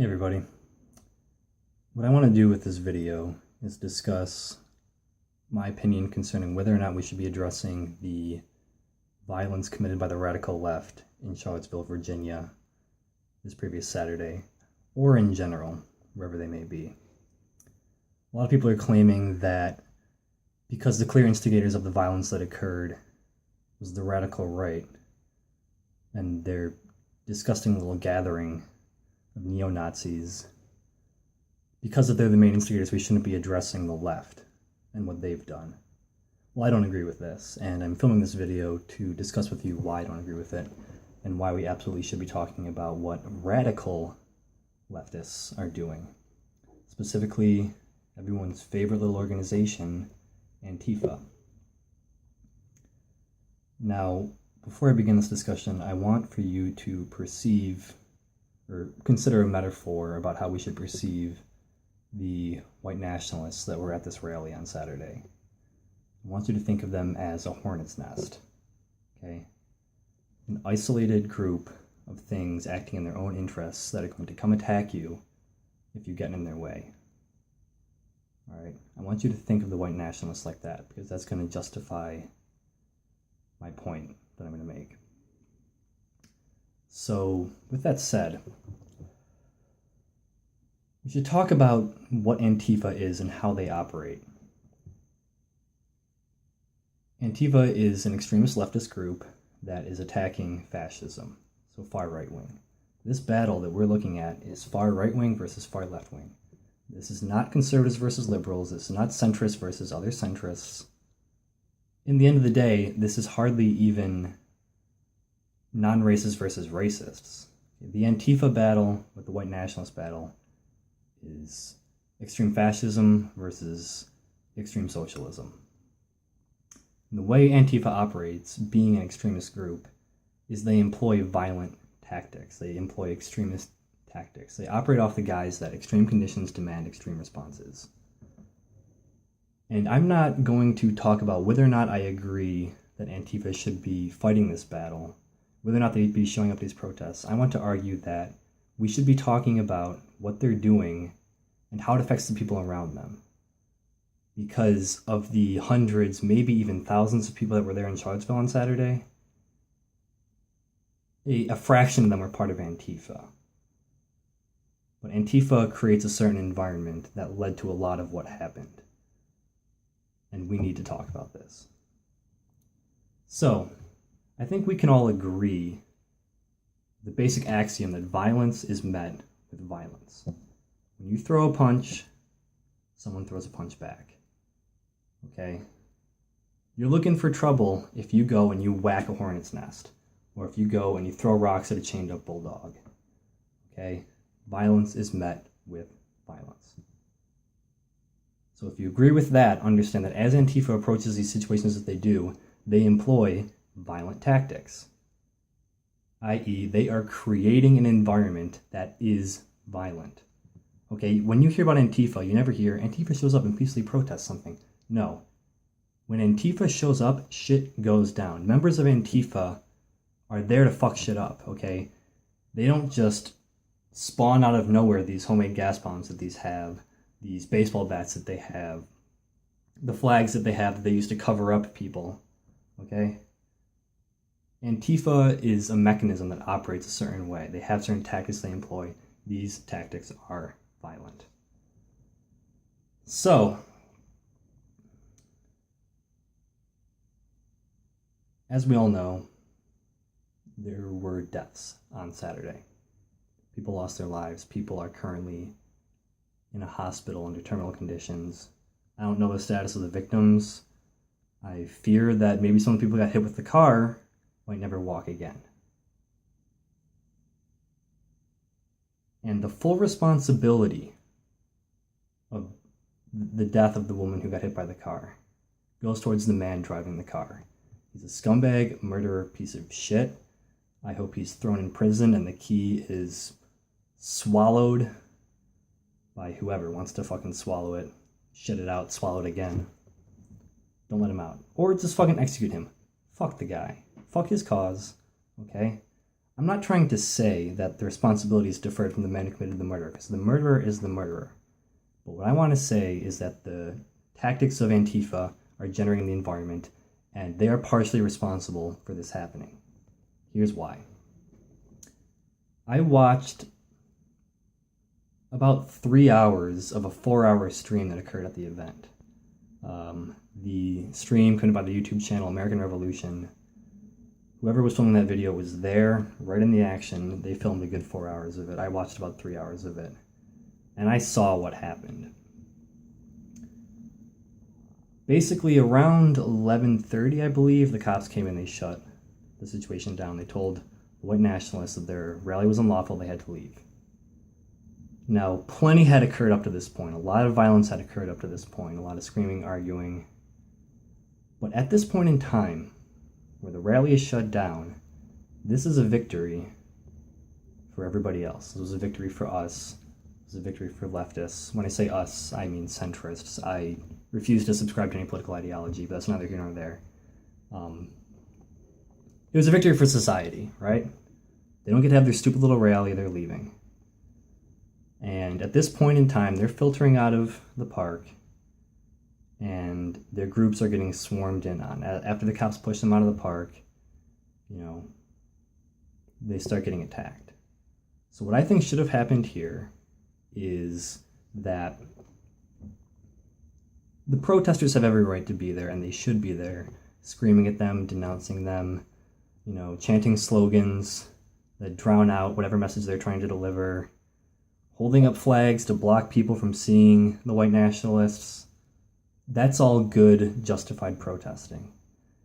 Hey everybody. What I want to do with this video is discuss my opinion concerning whether or not we should be addressing the violence committed by the radical left in Charlottesville, Virginia this previous Saturday, or in general, wherever they may be. A lot of people are claiming that because the clear instigators of the violence that occurred was the radical right and their disgusting little gathering of neo-Nazis, because they're the main instigators, we shouldn't be addressing the left and what they've done. Well, I don't agree with this, and I'm filming this video to discuss with you why I don't agree with it and why we absolutely should be talking about what radical leftists are doing. Specifically, everyone's favorite little organization, Antifa. Now, before I begin this discussion, I want for you to perceive or consider a metaphor about how we should perceive the white nationalists that were at this rally on Saturday. I want you to think of them as a hornet's nest, okay? An isolated group of things acting in their own interests that are going to come attack you if you get in their way. All right, I want you to think of the white nationalists like that because that's going to justify my point that I'm going to make. So, with that said, we should talk about what Antifa is and how they operate. Antifa is an extremist leftist group that is attacking fascism, so far right wing. This battle that we're looking at is far right wing versus far left wing. This is not conservatives versus liberals. This is not centrists versus other centrists. In the end of the day, this is hardly even non-racists versus racists. The Antifa battle with the white nationalist battle is extreme fascism versus extreme socialism. And the way Antifa operates, being an extremist group, is they employ violent tactics. They employ extremist tactics. They operate off the guise that extreme conditions demand extreme responses. And I'm not going to talk about whether or not I agree that Antifa should be fighting this battle, whether or not they'd be showing up at these protests. I want to argue that we should be talking about what they're doing and how it affects the people around them. Because of the hundreds, maybe even thousands of people that were there in Charlottesville on Saturday, a fraction of them were part of Antifa. But Antifa creates a certain environment that led to a lot of what happened. And we need to talk about this. So, I think we can all agree the basic axiom that violence is met with violence. When you throw a punch, someone throws a punch back. Okay? You're looking for trouble if you go and you whack a hornet's nest, or if you go and you throw rocks at a chained up bulldog. Okay? Violence is met with violence. So if you agree with that, understand that as Antifa approaches these situations that they do, they employ violent tactics. I.e., they are creating an environment that is violent. Okay, when you hear about Antifa, you never hear Antifa shows up and peacefully protests something. No. When Antifa shows up, shit goes down. Members of Antifa are there to fuck shit up, okay? They don't just spawn out of nowhere, these homemade gas bombs that these have, these baseball bats that they have, the flags that they have that they use to cover up people, okay? Antifa is a mechanism that operates a certain way. They have certain tactics they employ. These tactics are violent. So, as we all know, there were deaths on Saturday. People lost their lives. People are currently in a hospital under terminal conditions. I don't know the status of the victims. I fear that maybe some people got hit with the car might never walk again. And the full responsibility of the death of the woman who got hit by the car goes towards the man driving the car. He's a scumbag, murderer, piece of shit. I hope he's thrown in prison and the key is swallowed by whoever wants to fucking swallow it. Shit it out, swallow it again. Don't let him out. Or just fucking execute him. Fuck the guy. Fuck his cause. Okay? I'm not trying to say that the responsibility is deferred from the man who committed the murder, because the murderer is the murderer. But what I want to say is that the tactics of Antifa are generating the environment, and they are partially responsible for this happening. Here's why. I watched about 3 hours of a 4-hour stream that occurred at the event. The stream came by the YouTube channel American Revolution. Whoever was filming that video was there, right in the action. They filmed a good 4 hours of it. I watched about 3 hours of it. And I saw what happened. Basically, around 11:30, I believe, the cops came in, they shut the situation down. They told the white nationalists that their rally was unlawful, they had to leave. Now, plenty had occurred up to this point. A lot of violence had occurred up to this point. A lot of screaming, arguing. But at this point in time, where the rally is shut down, this is a victory for everybody else. This was a victory for us. It was a victory for leftists. When I say us, I mean centrists. I refuse to subscribe to any political ideology, but that's neither here nor there. It was a victory for society, right? They don't get to have their stupid little rally, they're leaving. And at this point in time, they're filtering out of the park, and their groups are getting swarmed in on. After the cops push them out of the park, they start getting attacked. So what I think should have happened here is that the protesters have every right to be there, and they should be there, screaming at them, denouncing them, chanting slogans that drown out whatever message they're trying to deliver, holding up flags to block people from seeing the white nationalists. That's all good, justified protesting.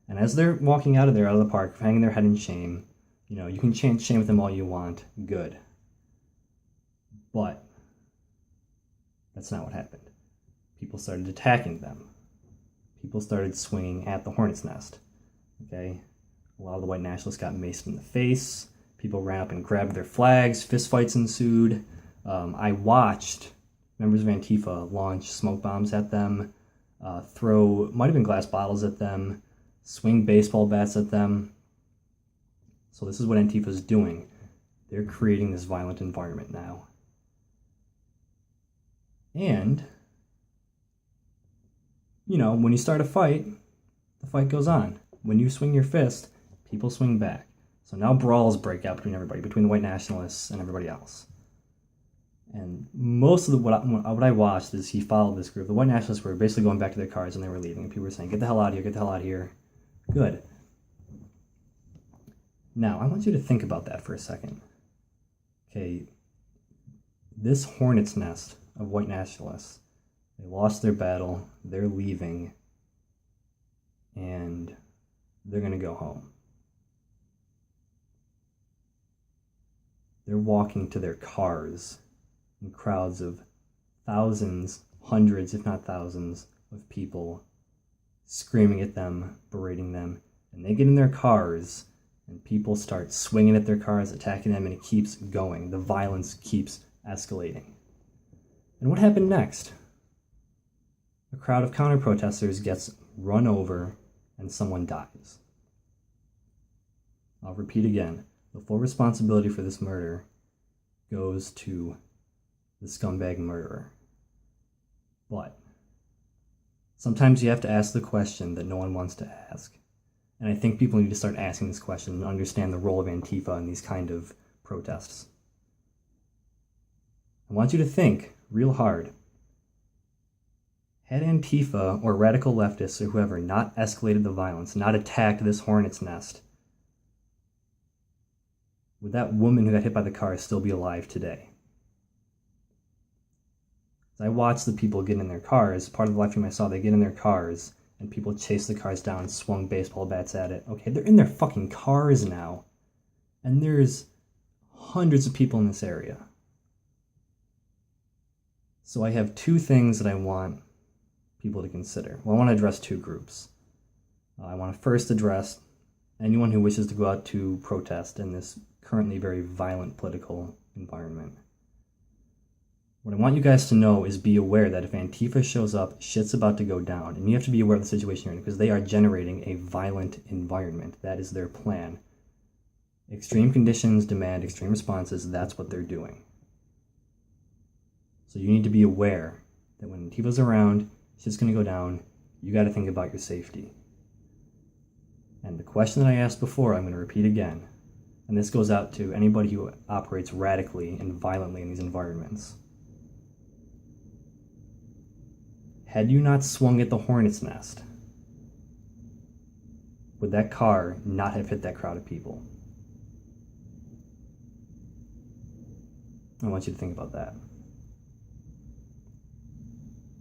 And as they're walking out of the park, hanging their head in shame, you can chant shame with them all you want, good. But that's not what happened. People started attacking them. People started swinging at the hornet's nest, okay? A lot of the white nationalists got maced in the face. People ran up and grabbed their flags. Fistfights ensued. I watched members of Antifa launch smoke bombs at them, might have been glass bottles at them, swing baseball bats at them. So this is what Antifa is doing. They're creating this violent environment now. And, when you start a fight, the fight goes on. When you swing your fist, people swing back. So now brawls break out between everybody, between the white nationalists and everybody else. And most of what I watched is he followed this group. The white nationalists were basically going back to their cars and they were leaving. And people were saying, get the hell out of here, get the hell out of here. Good. Now, I want you to think about that for a second. Okay, this hornet's nest of white nationalists, they lost their battle, they're leaving, and they're going to go home. They're walking to their cars in crowds of thousands, hundreds, if not thousands, of people screaming at them, berating them, and they get in their cars and people start swinging at their cars, attacking them, and it keeps going. The violence keeps escalating. And what happened next? A crowd of counter-protesters gets run over and someone dies. I'll repeat again. The full responsibility for this murder goes to the scumbag murderer. But sometimes you have to ask the question that no one wants to ask. And I think people need to start asking this question and understand the role of Antifa in these kind of protests. I want you to think real hard. Had Antifa or radical leftists or whoever not escalated the violence, not attacked this hornet's nest, would that woman who got hit by the car still be alive today? As I watched the people get in their cars, part of the live stream I saw, they get in their cars and people chased the cars down, swung baseball bats at it. Okay, they're in their fucking cars now. And there's hundreds of people in this area. So I have two things that I want people to consider. Well, I want to address two groups. I want to first address anyone who wishes to go out to protest in this currently very violent political environment. What I want you guys to know is be aware that if Antifa shows up, shit's about to go down. And you have to be aware of the situation you're in because they are generating a violent environment. That is their plan. Extreme conditions demand extreme responses. That's what they're doing. So you need to be aware that when Antifa's around, shit's going to go down. You got to think about your safety. And the question that I asked before, I'm going to repeat again. And this goes out to anybody who operates radically and violently in these environments. Had you not swung at the hornet's nest, would that car not have hit that crowd of people? I want you to think about that.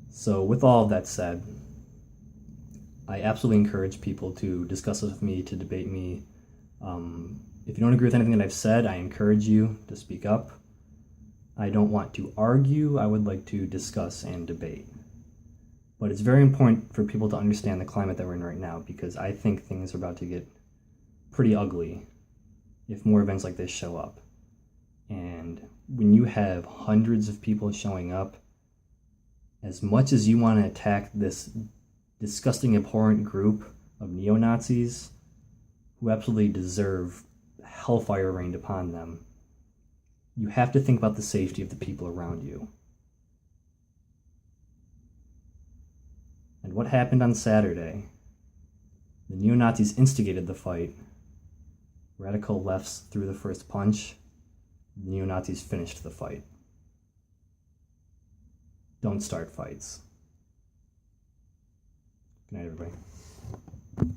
So with all of that said, I absolutely encourage people to discuss this with me, to debate me. If you don't agree with anything that I've said, I encourage you to speak up. I don't want to argue. I would like to discuss and debate. But it's very important for people to understand the climate that we're in right now, because I think things are about to get pretty ugly if more events like this show up. And when you have hundreds of people showing up, as much as you want to attack this disgusting, abhorrent group of neo-Nazis who absolutely deserve hellfire rained upon them, you have to think about the safety of the people around you. And what happened on Saturday? The neo-Nazis instigated the fight. Radical lefts threw the first punch. The neo-Nazis finished the fight. Don't start fights. Good night, everybody.